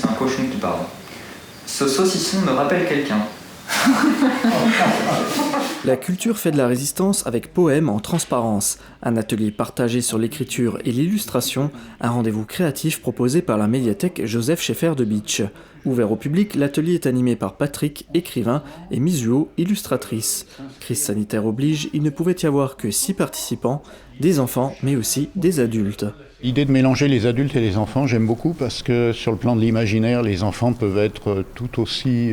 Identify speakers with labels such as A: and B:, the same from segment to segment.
A: c'est un cochon qui parle. Ce saucisson me rappelle quelqu'un.
B: La culture fait de la résistance avec Poèmes en transparence, un atelier partagé sur l'écriture et l'illustration, un rendez-vous créatif proposé par la médiathèque Joseph Scheffer de Bitche. Ouvert au public, l'atelier est animé par Patrick, écrivain, et Mizuho, illustratrice. Crise sanitaire oblige, il ne pouvait y avoir que 6 participants, des enfants mais aussi des adultes.
C: L'idée de mélanger les adultes et les enfants, j'aime beaucoup parce que sur le plan de l'imaginaire, les enfants peuvent être tout aussi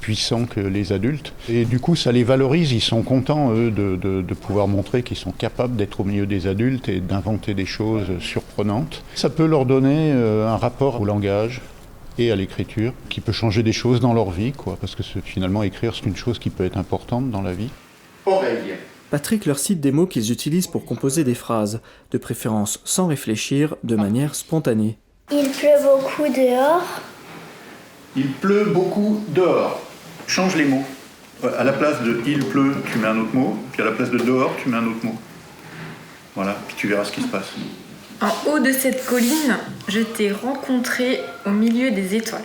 C: puissants que les adultes. Et du coup, ça les valorise, ils sont contents, eux, de pouvoir montrer qu'ils sont capables d'être au milieu des adultes et d'inventer des choses surprenantes. Ça peut leur donner un rapport au langage et à l'écriture qui peut changer des choses dans leur vie, quoi, parce que finalement, écrire, c'est une chose qui peut être importante dans la vie.
D: Oreille.
B: Patrick leur cite des mots qu'ils utilisent pour composer des phrases, de préférence sans réfléchir, de manière spontanée.
E: Il pleut beaucoup dehors.
D: Il pleut beaucoup dehors. Change les mots. À la place de « il pleut », tu mets un autre mot, puis à la place de « dehors », tu mets un autre mot. Voilà, puis tu verras ce qui se passe.
F: En haut de cette colline, je t'ai rencontré au milieu des étoiles.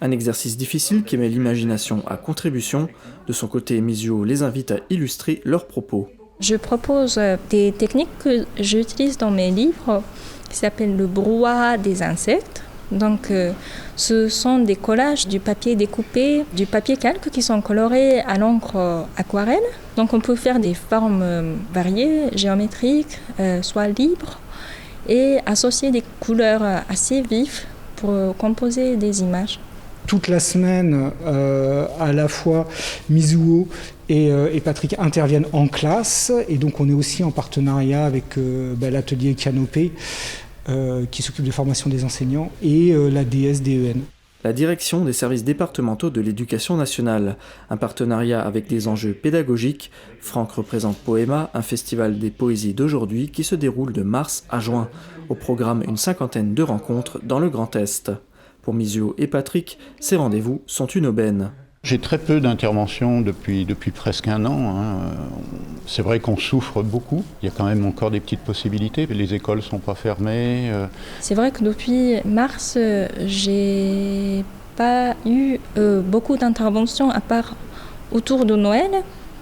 B: Un exercice difficile qui met l'imagination à contribution. De son côté, Mizuho les invite à illustrer leurs propos.
G: Je propose des techniques que j'utilise dans mes livres qui s'appellent le brouhaha des insectes. Donc, ce sont des collages du papier découpé, du papier calque qui sont colorés à l'encre aquarelle. Donc, on peut faire des formes variées, géométriques, soit libres, et associer des couleurs assez vives pour composer des images.
H: Toute la semaine, à la fois Mizuho et Patrick interviennent en classe. Et donc on est aussi en partenariat avec l'atelier Canopée qui s'occupe de formation des enseignants et la DSDEN.
B: La direction des services départementaux de l'éducation nationale, un partenariat avec des enjeux pédagogiques. Franck représente Poema, un festival des poésies d'aujourd'hui qui se déroule de mars à juin. Au programme, une 50aine de rencontres dans le Grand Est. Pour Mizuho et Patrick, ces rendez-vous sont une aubaine.
C: J'ai très peu d'interventions depuis presque un an. C'est vrai qu'on souffre beaucoup. Il y a quand même encore des petites possibilités. Les écoles ne sont pas fermées.
G: C'est vrai que depuis mars, j'ai pas eu beaucoup d'interventions à part autour de Noël.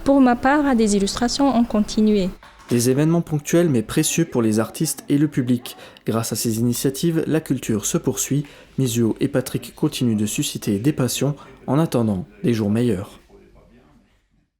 G: Pour ma part, des illustrations ont continué.
B: Des événements ponctuels mais précieux pour les artistes et le public. Grâce à ces initiatives, la culture se poursuit. Mizuho et Patrick continuent de susciter des passions en attendant des jours meilleurs.